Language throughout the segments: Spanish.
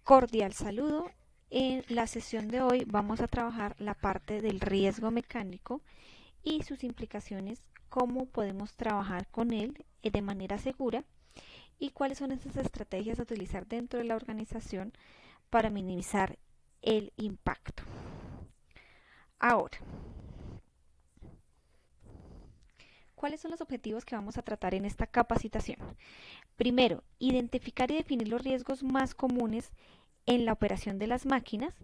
Cordial saludo. En la sesión de hoy vamos a trabajar la parte del riesgo mecánico y sus implicaciones, cómo podemos trabajar con él de manera segura y cuáles son esas estrategias a utilizar dentro de la organización para minimizar el impacto. Ahora, ¿cuáles son los objetivos que vamos a tratar en esta capacitación? Primero, identificar y definir los riesgos más comunes en la operación de las máquinas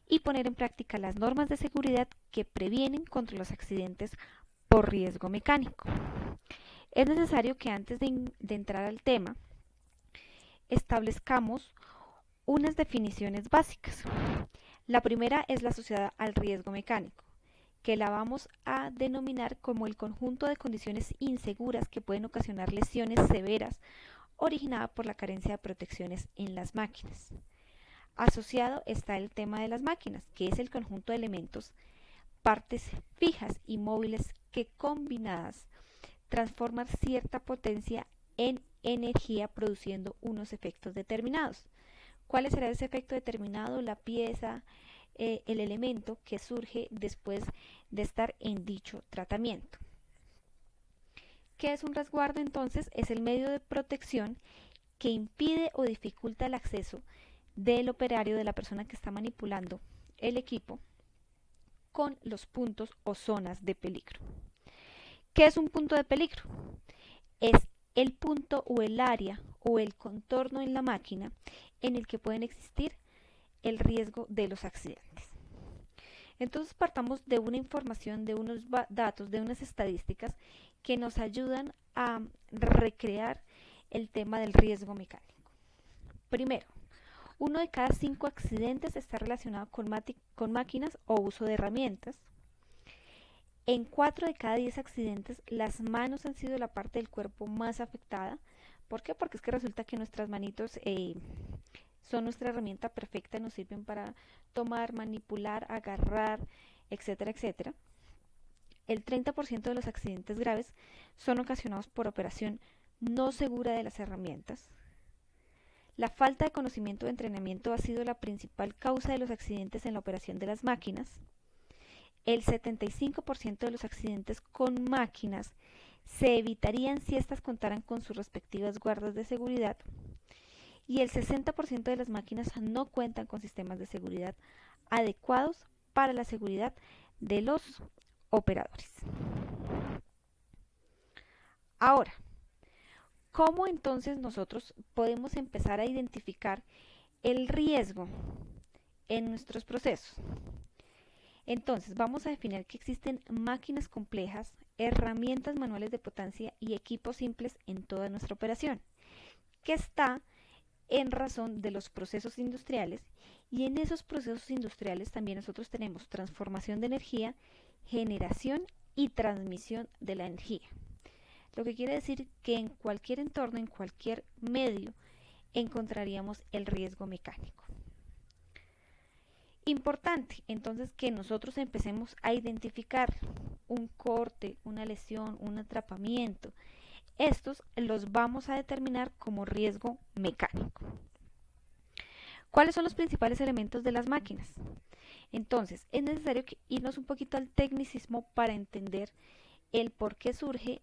y poner en práctica las normas de seguridad que previenen contra los accidentes por riesgo mecánico. Es necesario que antes de entrar al tema establezcamos unas definiciones básicas. La primera es la asociada al riesgo mecánico, que la vamos a denominar como el conjunto de condiciones inseguras que pueden ocasionar lesiones severas originadas por la carencia de protecciones en las máquinas. Asociado está el tema de las máquinas, que es el conjunto de elementos, partes fijas y móviles que combinadas transforman cierta potencia en energía produciendo unos efectos determinados. ¿Cuál será ese efecto determinado? La pieza, el elemento que surge después de estar en dicho tratamiento. ¿Qué es un resguardo entonces? Es el medio de protección que impide o dificulta el acceso del operario, de la persona que está manipulando el equipo, con los puntos o zonas de peligro. ¿Qué es un punto de peligro? Es el punto o el área o el contorno en la máquina en el que pueden existir el riesgo de los accidentes. Entonces partamos de una información, de unos datos, de unas estadísticas que nos ayudan a recrear el tema del riesgo mecánico. Primero, 1 de cada 5 accidentes está relacionado con máquinas o uso de herramientas. En 4 de cada 10 accidentes, las manos han sido la parte del cuerpo más afectada. ¿Por qué? Porque es que resulta que nuestras manitos son nuestra herramienta perfecta, nos sirven para tomar, manipular, agarrar, etcétera, etcétera. El 30% de los accidentes graves son ocasionados por operación no segura de las herramientas. La falta de conocimiento o entrenamiento ha sido la principal causa de los accidentes en la operación de las máquinas. El 75% de los accidentes con máquinas se evitarían si éstas contaran con sus respectivas guardas de seguridad. Y el 60% de las máquinas no cuentan con sistemas de seguridad adecuados para la seguridad de los operadores. Ahora, ¿cómo entonces nosotros podemos empezar a identificar el riesgo en nuestros procesos? Entonces, vamos a definir que existen máquinas complejas, herramientas manuales de potencia y equipos simples en toda nuestra operación, que está en razón de los procesos industriales, y en esos procesos industriales también nosotros tenemos transformación de energía, generación y transmisión de la energía. Lo que quiere decir que en cualquier entorno, en cualquier medio, encontraríamos el riesgo mecánico. Importante entonces que nosotros empecemos a identificar un corte, una lesión, un atrapamiento. Estos los vamos a determinar como riesgo mecánico. ¿Cuáles son los principales elementos de las máquinas? Entonces, es necesario irnos un poquito al tecnicismo para entender el por qué surge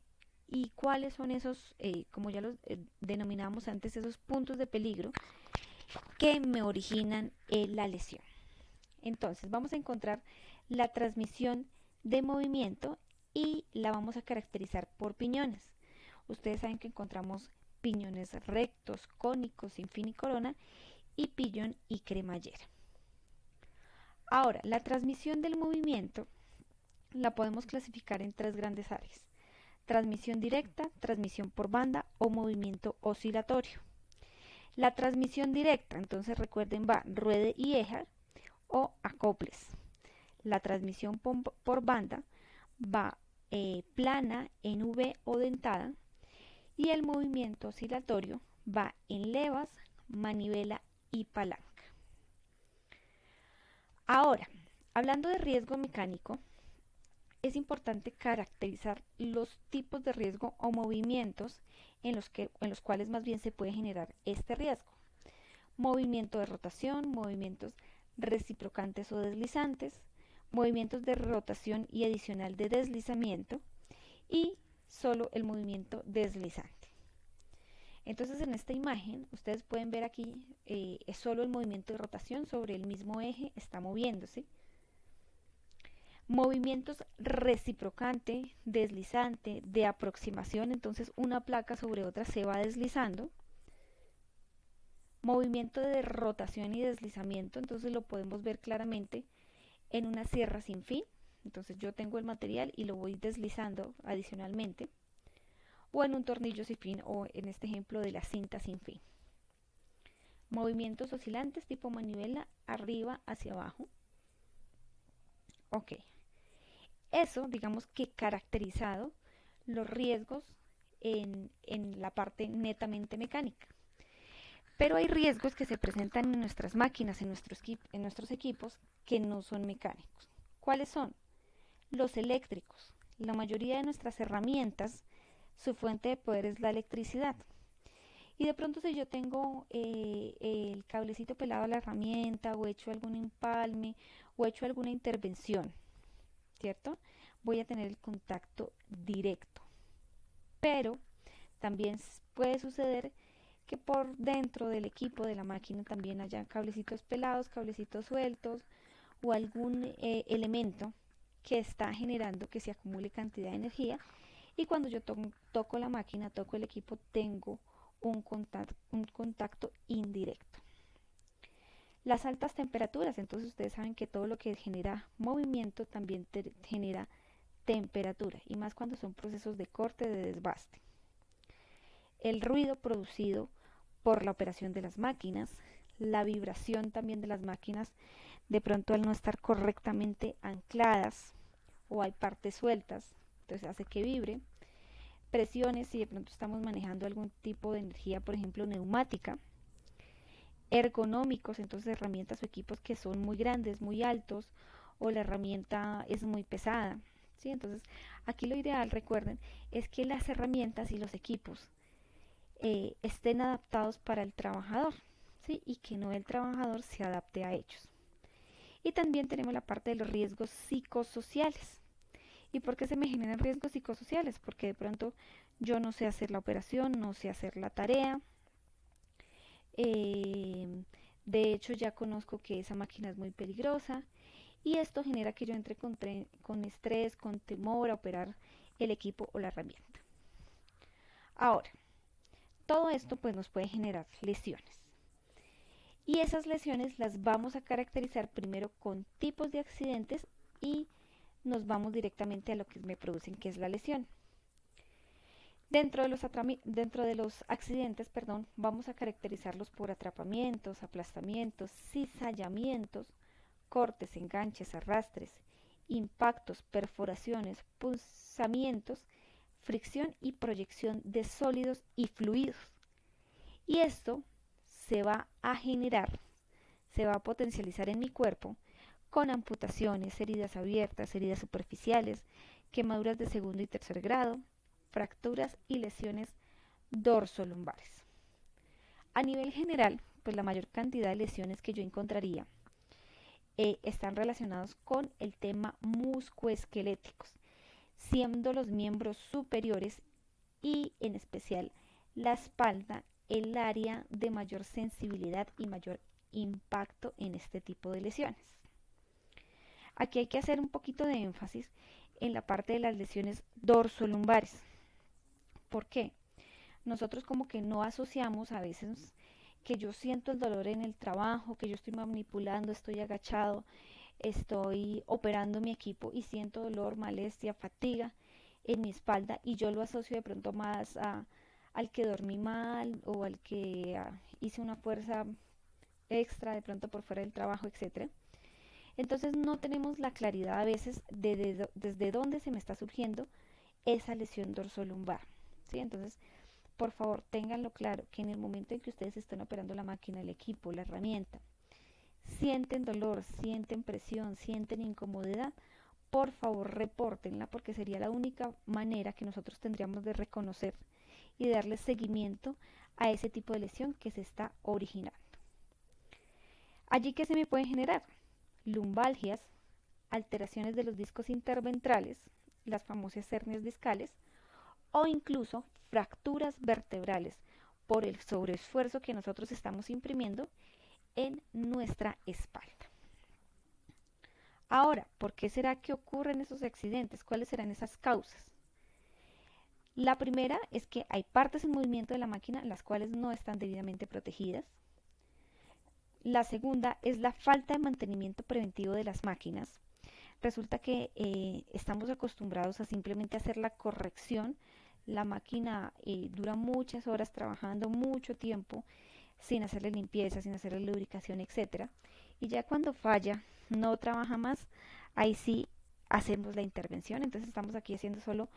y cuáles son esos, como ya los denominamos antes, esos puntos de peligro que me originan la lesión. Entonces, vamos a encontrar la transmisión de movimiento y la vamos a caracterizar por piñones. Ustedes saben que encontramos piñones rectos, cónicos, sin fin y corona, y piñón y cremallera. Ahora, la transmisión del movimiento la podemos clasificar en 3 grandes áreas: transmisión directa, transmisión por banda o movimiento oscilatorio. La transmisión directa, entonces recuerden, va ruede y eje o acoples. La transmisión por banda va plana, en V o dentada, y el movimiento oscilatorio va en levas, manivela y palanca. Ahora, hablando de riesgo mecánico, es importante caracterizar los tipos de riesgo o movimientos en los cuales más bien se puede generar este riesgo. movimiento de rotación, movimientos reciprocantes o deslizantes, movimientos de rotación y adicional de deslizamiento y solo el movimiento deslizante. Entonces en esta imagen ustedes pueden ver aquí es solo el movimiento de rotación sobre el mismo eje, está moviéndose. Movimientos reciprocante, deslizante, de aproximación, entonces una placa sobre otra se va deslizando. Movimiento de rotación y deslizamiento, entonces lo podemos ver claramente en una sierra sin fin. Entonces yo tengo el material y lo voy deslizando adicionalmente. O en un tornillo sin fin, o en este ejemplo de la cinta sin fin. Movimientos oscilantes tipo manivela, arriba hacia abajo. Ok. Eso, digamos que caracterizado los riesgos en la parte netamente mecánica. Pero hay riesgos que se presentan en nuestras máquinas, en nuestros equipos, que no son mecánicos. ¿Cuáles son? Los eléctricos. La mayoría de nuestras herramientas, su fuente de poder es la electricidad. Y de pronto si yo tengo el cablecito pelado a la herramienta, o he hecho algún empalme, o he hecho alguna intervención, ¿cierto? Voy a tener el contacto directo. Pero también puede suceder que por dentro del equipo de la máquina también haya cablecitos pelados, cablecitos sueltos o algún elemento que está generando que se acumule cantidad de energía, y cuando yo toco la máquina, toco el equipo, tengo un contacto indirecto. Las altas temperaturas, entonces ustedes saben que todo lo que genera movimiento también genera temperatura, y más cuando son procesos de corte, de desbaste. El ruido producido por la operación de las máquinas, la vibración también de las máquinas, de pronto al no estar correctamente ancladas o hay partes sueltas, entonces hace que vibre. Presiones, si de pronto estamos manejando algún tipo de energía, por ejemplo neumática. Ergonómicos, entonces herramientas o equipos que son muy grandes, muy altos, o la herramienta es muy pesada, ¿sí? Entonces aquí lo ideal, recuerden, es que las herramientas y los equipos estén adaptados para el trabajador, ¿sí? Y que no el trabajador se adapte a ellos. Y también tenemos la parte de los riesgos psicosociales. ¿Y por qué se me generan riesgos psicosociales? Porque de pronto yo no sé hacer la operación, no sé hacer la tarea. De hecho ya conozco que esa máquina es muy peligrosa, y esto genera que yo entre con estrés, con temor a operar el equipo o la herramienta. Ahora, todo esto pues nos puede generar lesiones. Y esas lesiones las vamos a caracterizar primero con tipos de accidentes y nos vamos directamente a lo que me producen, que es la lesión. Dentro de los accidentes, vamos a caracterizarlos por atrapamientos, aplastamientos, cizallamientos, cortes, enganches, arrastres, impactos, perforaciones, punzamientos, fricción y proyección de sólidos y fluidos. Y esto se va a generar, se va a potencializar en mi cuerpo con amputaciones, heridas abiertas, heridas superficiales, quemaduras de segundo y tercer grado, fracturas y lesiones dorsolumbares. A nivel general, pues la mayor cantidad de lesiones que yo encontraría están relacionados con el tema musculoesqueléticos, siendo los miembros superiores y en especial la espalda el área de mayor sensibilidad y mayor impacto en este tipo de lesiones. Aquí hay que hacer un poquito de énfasis en la parte de las lesiones dorsolumbares. ¿Por qué? Nosotros como que no asociamos a veces que yo siento el dolor en el trabajo, que yo estoy manipulando, estoy agachado, estoy operando mi equipo y siento dolor, molestia, fatiga en mi espalda, y yo lo asocio de pronto más al que dormí mal o al que hice una fuerza extra de pronto por fuera del trabajo, etcétera. Entonces no tenemos la claridad a veces de desde dónde se me está surgiendo esa lesión dorsolumbar, ¿sí? Entonces, por favor, ténganlo claro que en el momento en que ustedes estén operando la máquina, el equipo, la herramienta, sienten dolor, sienten presión, sienten incomodidad, por favor repórtenla, porque sería la única manera que nosotros tendríamos de reconocer y darle seguimiento a ese tipo de lesión que se está originando. Allí, ¿qué se me puede generar? Lumbalgias, alteraciones de los discos interventrales, las famosas hernias discales, o incluso fracturas vertebrales por el sobreesfuerzo que nosotros estamos imprimiendo en nuestra espalda. Ahora, ¿por qué será que ocurren esos accidentes? ¿Cuáles serán esas causas? La primera es que hay partes en movimiento de la máquina las cuales no están debidamente protegidas. La segunda es la falta de mantenimiento preventivo de las máquinas. Resulta que estamos acostumbrados a simplemente hacer la corrección. La máquina dura muchas horas trabajando, mucho tiempo, sin hacerle limpieza, sin hacerle lubricación, etcétera. Y ya cuando falla, no trabaja más, ahí sí hacemos la intervención. Entonces estamos aquí haciendo solo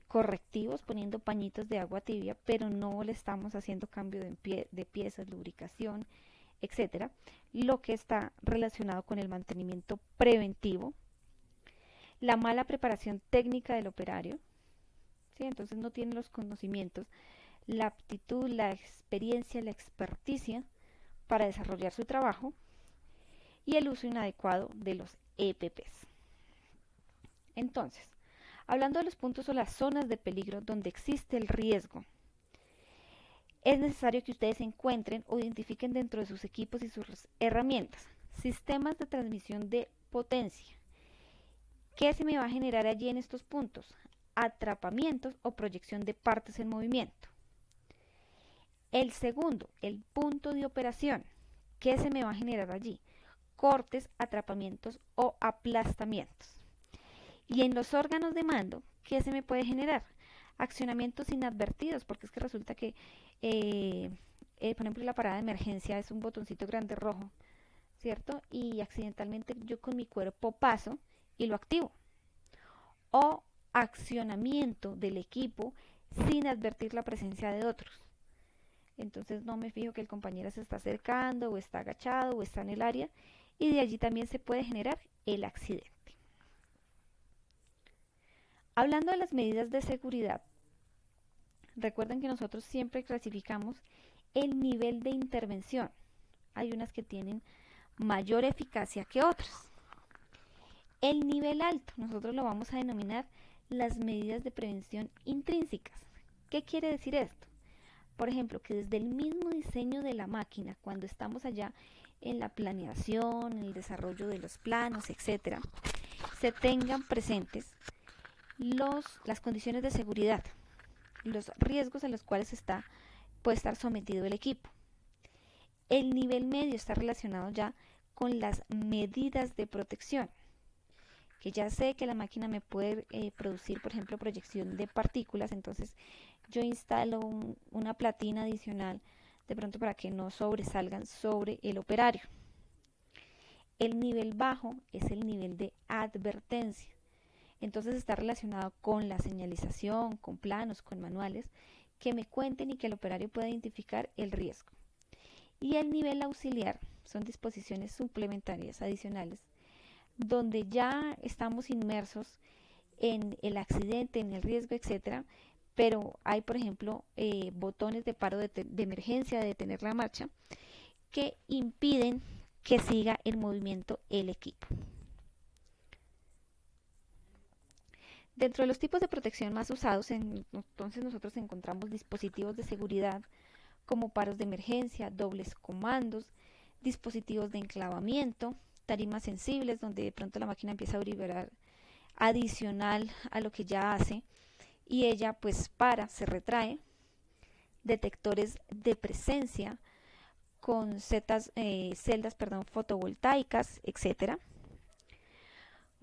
correctivos, poniendo pañitos de agua tibia, pero no le estamos haciendo cambio de piezas, lubricación, etcétera, lo que está relacionado con el mantenimiento preventivo, la mala preparación técnica del operario, ¿sí? Entonces no tiene los conocimientos, la aptitud, la experiencia, la experticia para desarrollar su trabajo, y el uso inadecuado de los EPPs. Entonces, hablando de los puntos o las zonas de peligro donde existe el riesgo, es necesario que ustedes encuentren o identifiquen dentro de sus equipos y sus herramientas sistemas de transmisión de potencia. ¿Qué se me va a generar allí en estos puntos? Atrapamientos o proyección de partes en movimiento. El segundo, el punto de operación. ¿Qué se me va a generar allí? Cortes, atrapamientos o aplastamientos. Y en los órganos de mando, ¿qué se me puede generar? Accionamientos inadvertidos, porque es que resulta que, por ejemplo, la parada de emergencia es un botoncito grande rojo, ¿cierto? Y accidentalmente yo con mi cuerpo paso y lo activo. O accionamiento del equipo sin advertir la presencia de otros. Entonces no me fijo que el compañero se está acercando o está agachado o está en el área, y de allí también se puede generar el accidente. Hablando de las medidas de seguridad, recuerden que nosotros siempre clasificamos el nivel de intervención. Hay unas que tienen mayor eficacia que otras. El nivel alto, nosotros lo vamos a denominar las medidas de prevención intrínsecas. ¿Qué quiere decir esto? Por ejemplo, que desde el mismo diseño de la máquina, cuando estamos allá en la planeación, en el desarrollo de los planos, etcétera, se tengan presentes las condiciones de seguridad, los riesgos a los cuales puede estar sometido el equipo. El nivel medio está relacionado ya con las medidas de protección, que ya sé que la máquina me puede producir, por ejemplo, proyección de partículas, entonces yo instalo una platina adicional de pronto para que no sobresalgan sobre el operario. El nivel bajo es el nivel de advertencia. Entonces está relacionado con la señalización, con planos, con manuales, que me cuenten y que el operario pueda identificar el riesgo. Y el nivel auxiliar son disposiciones suplementarias adicionales, donde ya estamos inmersos en el accidente, en el riesgo, etcétera, pero hay, por ejemplo, botones de paro de emergencia, de detener la marcha, que impiden que siga en movimiento el equipo. Dentro de los tipos de protección más usados, entonces nosotros encontramos dispositivos de seguridad como paros de emergencia, dobles comandos, dispositivos de enclavamiento, tarimas sensibles donde de pronto la máquina empieza a vibrar adicional a lo que ya hace y ella pues se retrae, detectores de presencia con celdas fotovoltaicas, etcétera.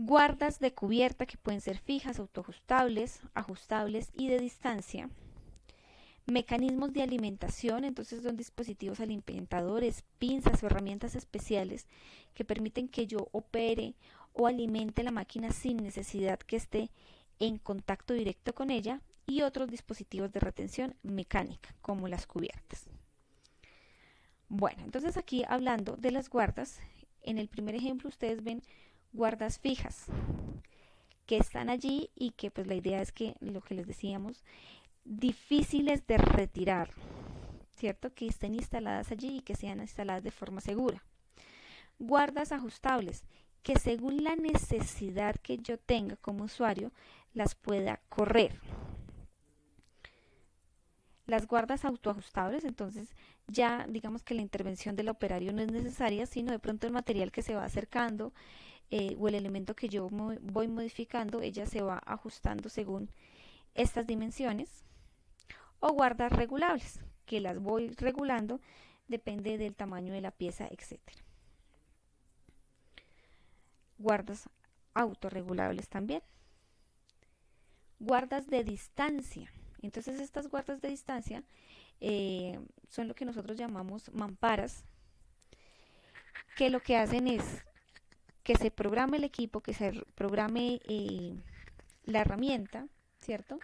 Guardas de cubierta que pueden ser fijas, autoajustables, ajustables y de distancia. Mecanismos de alimentación, entonces son dispositivos alimentadores, pinzas o herramientas especiales que permiten que yo opere o alimente la máquina sin necesidad que esté en contacto directo con ella, y otros dispositivos de retención mecánica como las cubiertas. Bueno, entonces aquí hablando de las guardas, en el primer ejemplo ustedes ven guardas fijas que están allí y que pues la idea es que lo que les decíamos, difíciles de retirar, ¿cierto? Que estén instaladas allí y que sean instaladas de forma segura. Guardas ajustables, que según la necesidad que yo tenga como usuario, las pueda correr. Las guardas autoajustables, entonces ya digamos que la intervención del operario no es necesaria, sino de pronto el material que se va acercando o el elemento que yo voy modificando, ella se va ajustando según estas dimensiones. O guardas regulables, que las voy regulando, depende del tamaño de la pieza, etcétera. Guardas autorregulables también. Guardas de distancia. Entonces estas guardas de distancia son lo que nosotros llamamos mamparas, que lo que hacen es que se programe el equipo, que se programe la herramienta, ¿cierto?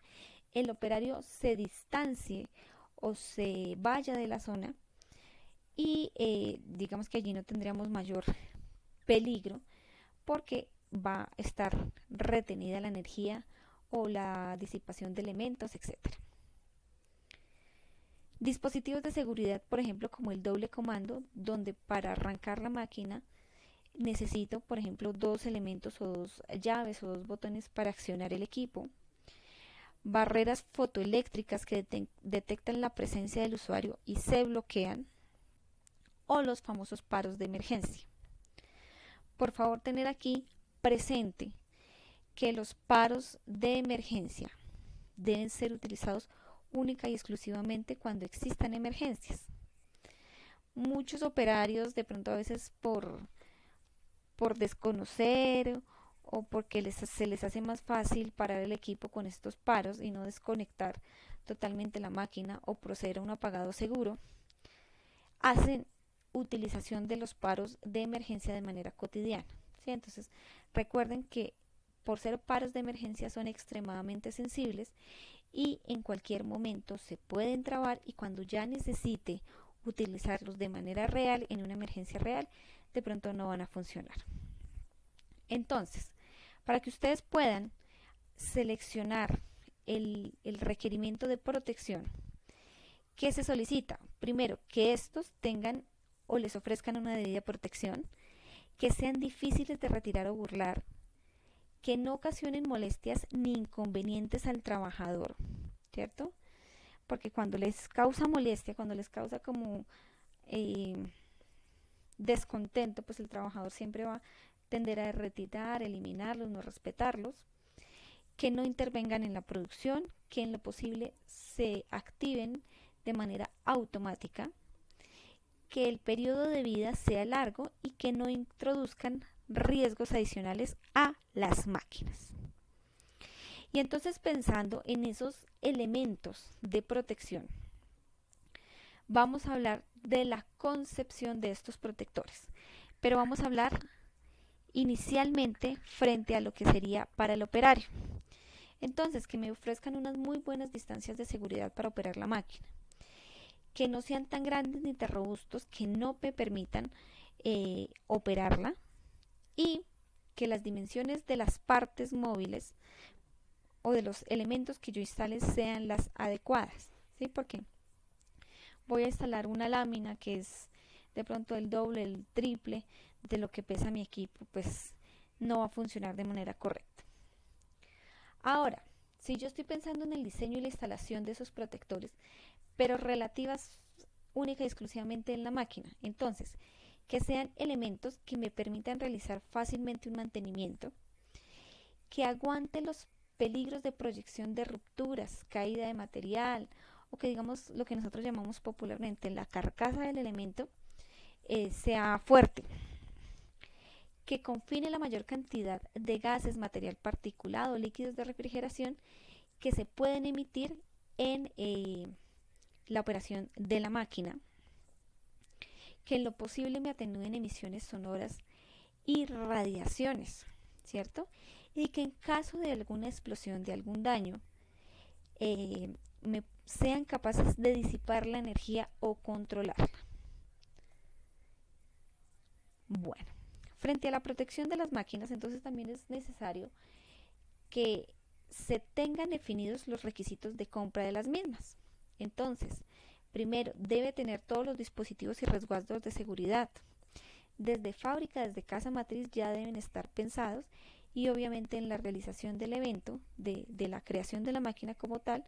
El operario se distancie o se vaya de la zona y digamos que allí no tendríamos mayor peligro porque va a estar retenida la energía o la disipación de elementos, etcétera. Dispositivos de seguridad, por ejemplo, como el doble comando, donde para arrancar la máquina necesito, por ejemplo, dos elementos o dos llaves o dos botones para accionar el equipo. Barreras fotoeléctricas que detectan la presencia del usuario y se bloquean. O los famosos paros de emergencia. Por favor, tener aquí presente que los paros de emergencia deben ser utilizados única y exclusivamente cuando existan emergencias. Muchos operarios, de pronto a veces por desconocer o porque se les hace más fácil parar el equipo con estos paros y no desconectar totalmente la máquina o proceder a un apagado seguro, hacen utilización de los paros de emergencia de manera cotidiana, ¿sí? Entonces recuerden que por ser paros de emergencia son extremadamente sensibles y en cualquier momento se pueden trabar y cuando ya necesite utilizarlos de manera real en una emergencia real, de pronto no van a funcionar. Entonces, para que ustedes puedan seleccionar el requerimiento de protección, ¿qué se solicita? Primero, que estos tengan o les ofrezcan una debida protección, que sean difíciles de retirar o burlar, que no ocasionen molestias ni inconvenientes al trabajador, ¿cierto? Porque cuando les causa molestia, cuando les causa como descontento, pues el trabajador siempre va a tender a retirar, eliminarlos, no respetarlos, que no intervengan en la producción, que en lo posible se activen de manera automática, que el periodo de vida sea largo y que no introduzcan riesgos adicionales a las máquinas. Y entonces pensando en esos elementos de protección, vamos a hablar de la concepción de estos protectores, pero vamos a hablar inicialmente frente a lo que sería para el operario. Entonces, que me ofrezcan unas muy buenas distancias de seguridad para operar la máquina, que no sean tan grandes ni tan robustos que no me permitan operarla y que las dimensiones de las partes móviles o de los elementos que yo instale sean las adecuadas, ¿sí? Porque voy a instalar una lámina que es de pronto el doble, el triple de lo que pesa mi equipo, pues no va a funcionar de manera correcta. Ahora, si yo estoy pensando en el diseño y la instalación de esos protectores, pero relativas única y exclusivamente en la máquina, entonces, que sean elementos que me permitan realizar fácilmente un mantenimiento, que aguante los peligros de proyección de rupturas, caída de material, o que digamos lo que nosotros llamamos popularmente la carcasa del elemento sea fuerte, que confine la mayor cantidad de gases, material particulado, líquidos de refrigeración que se pueden emitir en la operación de la máquina, que en lo posible me atenúen emisiones sonoras y radiaciones, ¿cierto? Y que en caso de alguna explosión, de algún daño, sean capaces de disipar la energía o controlarla. Bueno, frente a la protección de las máquinas, entonces también es necesario que se tengan definidos los requisitos de compra de las mismas. Entonces, primero, debe tener todos los dispositivos y resguardos de seguridad. desde fábrica, desde casa matriz, ya deben estar pensados y obviamente en la realización del evento, de la creación de la máquina como tal,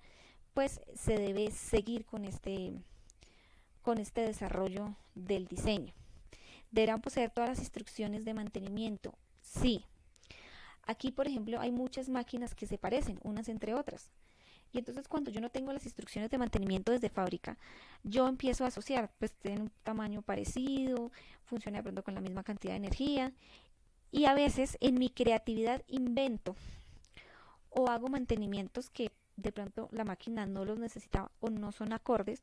pues se debe seguir con este desarrollo del diseño. Deberán poseer todas las instrucciones de mantenimiento. Sí, aquí por ejemplo hay muchas máquinas que se parecen unas entre otras. Y entonces cuando yo no tengo las instrucciones de mantenimiento desde fábrica, yo empiezo a asociar, pues tienen un tamaño parecido, funciona de pronto con la misma cantidad de energía. Y a veces en mi creatividad invento o hago mantenimientos que de pronto la máquina no los necesitaba o no son acordes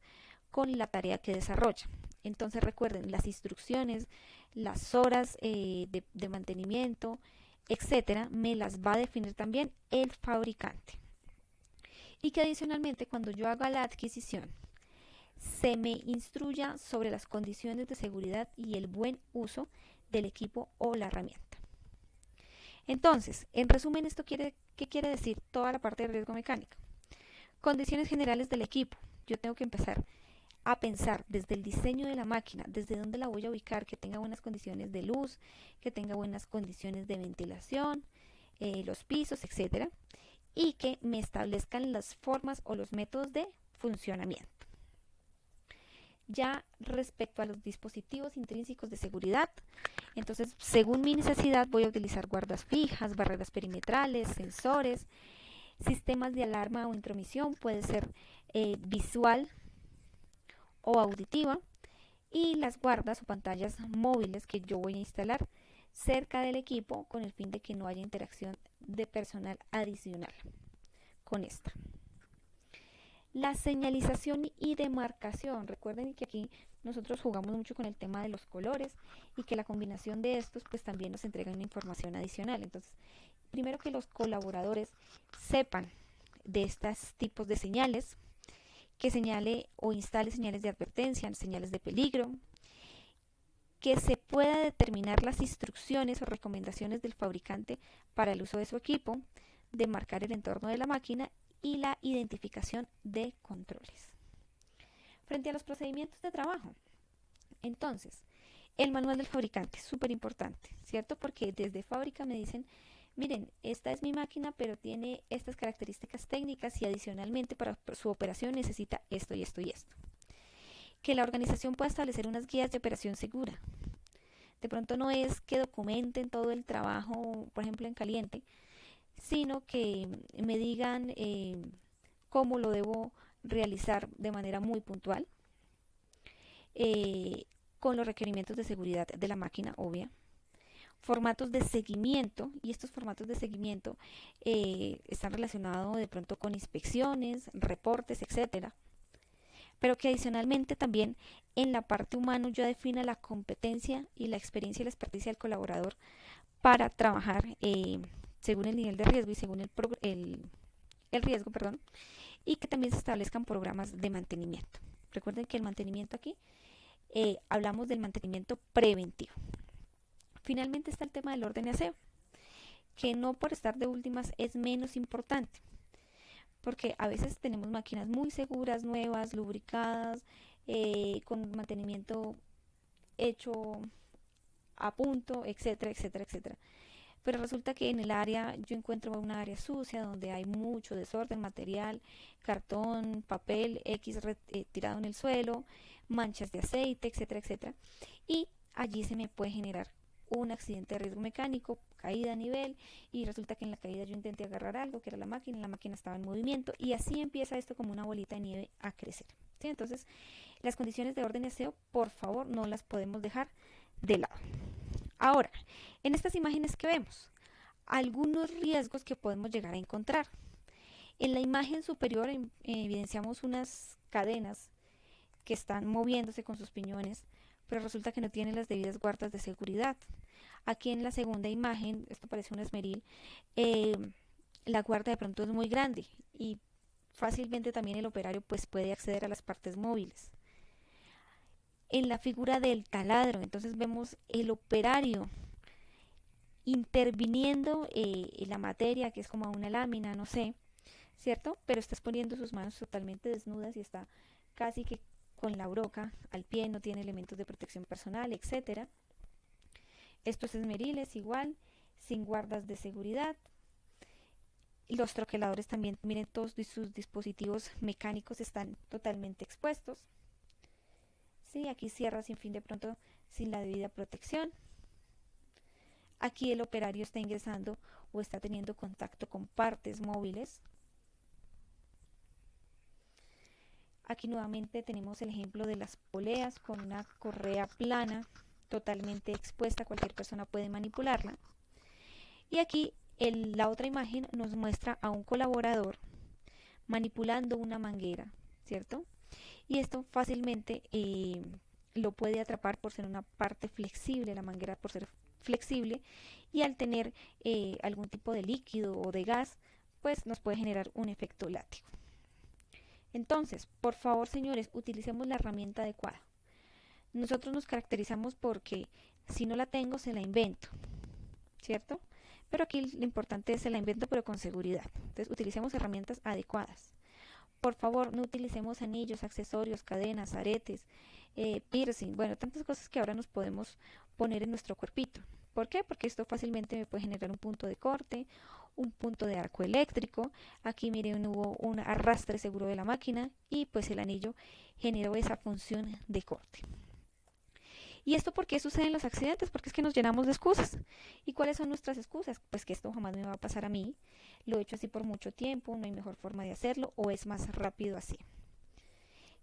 con la tarea que desarrolla. Entonces recuerden, las instrucciones, las horas de mantenimiento, etcétera, me las va a definir también el fabricante. Y que adicionalmente cuando yo haga la adquisición, se me instruya sobre las condiciones de seguridad y el buen uso del equipo o la herramienta. Entonces, en resumen, ¿qué quiere decir toda la parte de riesgo mecánico? Condiciones generales del equipo. Yo tengo que empezar a pensar desde el diseño de la máquina, desde dónde la voy a ubicar, que tenga buenas condiciones de luz, que tenga buenas condiciones de ventilación, los pisos, etcétera, y que me establezcan las formas o los métodos de funcionamiento. Ya respecto a los dispositivos intrínsecos de seguridad, entonces según mi necesidad voy a utilizar guardas fijas, barreras perimetrales, sensores, sistemas de alarma o intromisión, puede ser visual o auditiva, y las guardas o pantallas móviles que yo voy a instalar cerca del equipo con el fin de que no haya interacción de personal adicional con esta. La señalización y demarcación. Recuerden que aquí nosotros jugamos mucho con el tema de los colores y que la combinación de estos pues también nos entrega una información adicional. Entonces, primero que los colaboradores sepan de estos tipos de señales, que señale o instale señales de advertencia, señales de peligro, que se pueda determinar las instrucciones o recomendaciones del fabricante para el uso de su equipo, de marcar el entorno de la máquina y la identificación de controles. Frente a los procedimientos de trabajo, entonces, el manual del fabricante, súper importante, ¿cierto? Porque desde fábrica me dicen, miren, esta es mi máquina, pero tiene estas características técnicas y adicionalmente para su operación necesita esto y esto y esto. Que la organización pueda establecer unas guías de operación segura. De pronto no es que documenten todo el trabajo, por ejemplo, en caliente, sino que me digan cómo lo debo realizar de manera muy puntual, con los requerimientos de seguridad de la máquina, obvia. Formatos de seguimiento, y estos formatos de seguimiento están relacionados de pronto con inspecciones, reportes, etcétera. Pero que adicionalmente también en la parte humana yo defina la competencia y la experiencia y la experticia del colaborador para trabajar según el nivel de riesgo y según el riesgo, perdón, y que también se establezcan programas de mantenimiento. Recuerden que el mantenimiento aquí, hablamos del mantenimiento preventivo. Finalmente está el tema del orden y aseo, que no por estar de últimas es menos importante, porque a veces tenemos máquinas muy seguras, nuevas, lubricadas, con mantenimiento hecho a punto, etcétera, etcétera, etcétera. Pero resulta que en el área yo encuentro una área sucia donde hay mucho desorden material, cartón, papel X tirado en el suelo, manchas de aceite, etcétera, etcétera. Y allí se me puede generar un accidente de riesgo mecánico, caída a nivel, y resulta que en la caída yo intenté agarrar algo que era la máquina estaba en movimiento, y así empieza esto como una bolita de nieve a crecer. ¿Sí? Entonces, las condiciones de orden y aseo, por favor, no las podemos dejar de lado. Ahora, en estas imágenes que vemos, algunos riesgos que podemos llegar a encontrar. En la imagen superior evidenciamos unas cadenas que están moviéndose con sus piñones, pero resulta que no tienen las debidas guardas de seguridad. Aquí en la segunda imagen, esto parece un esmeril, la guarda de pronto es muy grande y fácilmente también el operario pues puede acceder a las partes móviles. En la figura del taladro, entonces vemos el operario interviniendo en la materia, que es como una lámina, no sé, ¿cierto? Pero está poniendo sus manos totalmente desnudas y está casi que con la broca al pie, no tiene elementos de protección personal, etcétera. Esto es esmeriles igual, sin guardas de seguridad. Los troqueladores también, miren, todos sus dispositivos mecánicos están totalmente expuestos. ¿Sí? Aquí cierra sin fin de pronto sin la debida protección. Aquí el operario está ingresando o está teniendo contacto con partes móviles. Aquí nuevamente tenemos el ejemplo de las poleas con una correa plana totalmente expuesta, cualquier persona puede manipularla. Y aquí la otra imagen nos muestra a un colaborador manipulando una manguera, ¿cierto? Y esto fácilmente lo puede atrapar por ser una parte flexible, la manguera por ser flexible, y al tener algún tipo de líquido o de gas, pues nos puede generar un efecto látigo. Entonces, por favor, señores, utilicemos la herramienta adecuada. Nosotros nos caracterizamos porque si no la tengo, se la invento, ¿cierto? Pero aquí lo importante es se la invento, pero con seguridad. Entonces, utilicemos herramientas adecuadas. Por favor, no utilicemos anillos, accesorios, cadenas, aretes, piercing, bueno, tantas cosas que ahora nos podemos poner en nuestro cuerpito. ¿Por qué? Porque esto fácilmente me puede generar un punto de corte, un punto de arco eléctrico. Aquí miren, hubo un arrastre seguro de la máquina y pues el anillo generó esa función de corte. ¿Y esto por qué suceden los accidentes? Porque es que nos llenamos de excusas. ¿Y cuáles son nuestras excusas? Pues que esto jamás me va a pasar a mí, lo he hecho así por mucho tiempo, no hay mejor forma de hacerlo o es más rápido así.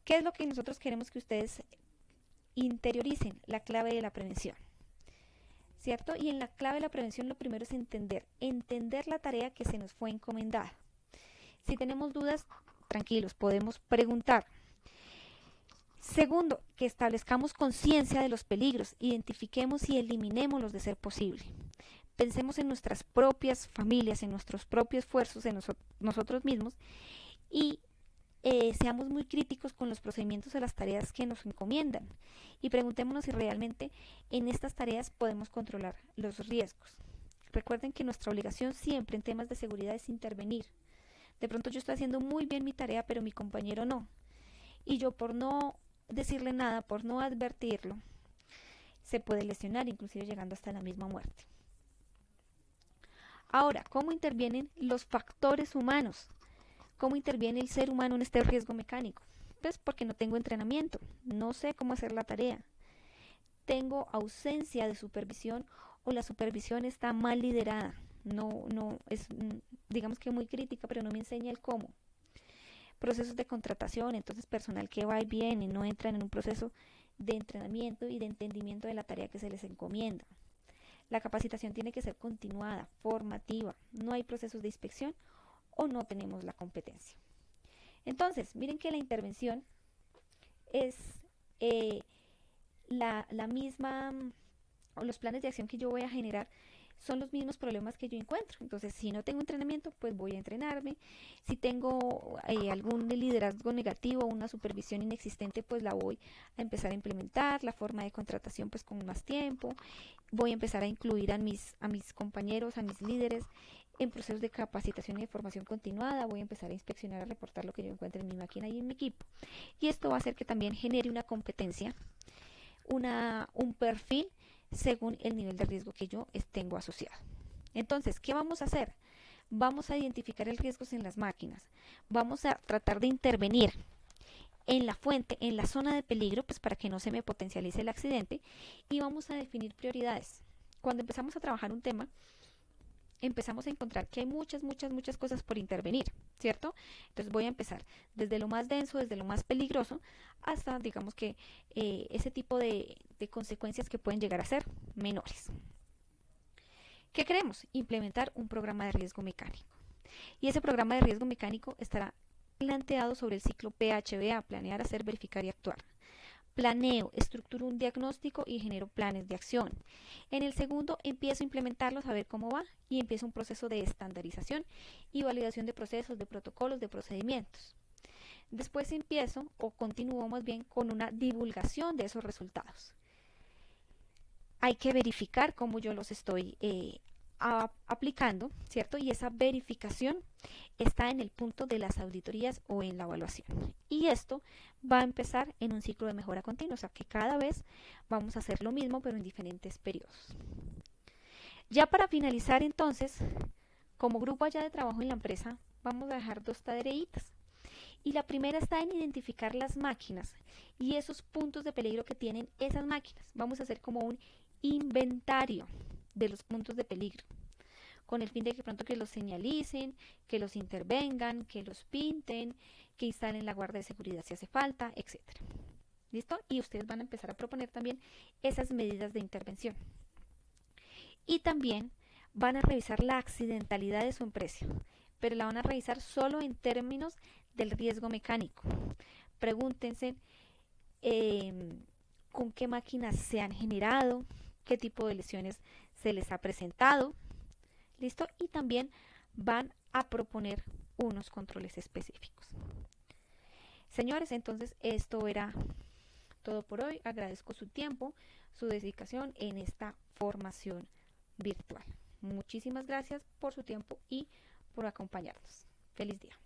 ¿Qué es lo que nosotros queremos que ustedes interioricen? La clave de la prevención, ¿cierto? Y en la clave de la prevención lo primero es entender la tarea que se nos fue encomendada. Si tenemos dudas, tranquilos, podemos preguntar. Segundo, que establezcamos conciencia de los peligros, identifiquemos y eliminémoslos de ser posible. Pensemos en nuestras propias familias, en nuestros propios esfuerzos, en nosotros mismos y seamos muy críticos con los procedimientos de las tareas que nos encomiendan y preguntémonos si realmente en estas tareas podemos controlar los riesgos. Recuerden que nuestra obligación siempre en temas de seguridad es intervenir. De pronto yo estoy haciendo muy bien mi tarea, pero mi compañero no. Y yo por no decirle nada, por no advertirlo, se puede lesionar, inclusive llegando hasta la misma muerte. Ahora, ¿cómo intervienen los factores humanos? ¿Cómo interviene el ser humano en este riesgo mecánico? Pues porque no tengo entrenamiento, no sé cómo hacer la tarea, tengo ausencia de supervisión o la supervisión está mal liderada, no es, digamos que muy crítica, pero no me enseña el cómo. Procesos de contratación, entonces personal que va y viene, no entran en un proceso de entrenamiento y de entendimiento de la tarea que se les encomienda. La capacitación tiene que ser continuada, formativa, no hay procesos de inspección o no tenemos la competencia. Entonces, miren que la intervención es la misma, o los planes de acción que yo voy a generar son los mismos problemas que yo encuentro. Entonces, si no tengo entrenamiento, pues voy a entrenarme. Si tengo algún liderazgo negativo, una supervisión inexistente, pues la voy a empezar a implementar. La forma de contratación, pues con más tiempo. Voy a empezar a incluir a mis compañeros, a mis líderes en procesos de capacitación y de formación continuada. Voy a empezar a inspeccionar, a reportar lo que yo encuentre en mi máquina y en mi equipo. Y esto va a hacer que también genere una competencia, un perfil según el nivel de riesgo que yo tengo asociado. Entonces, ¿qué vamos a hacer? Vamos a identificar el riesgo en las máquinas. Vamos a tratar de intervenir en la fuente, en la zona de peligro, pues para que no se me potencialice el accidente, y vamos a definir prioridades. Cuando empezamos a trabajar un tema, empezamos a encontrar que hay muchas cosas por intervenir, ¿cierto? Entonces voy a empezar desde lo más denso, desde lo más peligroso, hasta, digamos que, ese tipo de consecuencias que pueden llegar a ser menores. ¿Qué queremos? Implementar un programa de riesgo mecánico. Y ese programa de riesgo mecánico estará planteado sobre el ciclo PHBA, planear, hacer, verificar y actuar. Planeo, estructuro un diagnóstico y genero planes de acción. En el segundo empiezo a implementarlos, a ver cómo va y empiezo un proceso de estandarización y validación de procesos, de protocolos, de procedimientos. Después empiezo o continúo más bien con una divulgación de esos resultados. Hay que verificar cómo yo los estoy aplicando, ¿cierto? Y esa verificación está en el punto de las auditorías o en la evaluación. Y esto va a empezar en un ciclo de mejora continua, o sea que cada vez vamos a hacer lo mismo pero en diferentes periodos. Ya para finalizar entonces, como grupo allá de trabajo en la empresa, vamos a dejar 2 tareitas. Y la primera está en identificar las máquinas y esos puntos de peligro que tienen esas máquinas. Vamos a hacer como un inventario de los puntos de peligro, con el fin de que pronto que los señalicen, que los intervengan, que los pinten, que instalen la guardia de seguridad si hace falta, etcétera. ¿Listo? Y ustedes van a empezar a proponer también esas medidas de intervención. Y también van a revisar la accidentalidad de su empresa, pero la van a revisar solo en términos del riesgo mecánico. Pregúntense con qué máquinas se han generado, qué tipo de lesiones se les ha presentado. ¿Listo? Y también van a proponer unos controles específicos. Señores, entonces esto era todo por hoy. Agradezco su tiempo, su dedicación en esta formación virtual. Muchísimas gracias por su tiempo y por acompañarnos. Feliz día.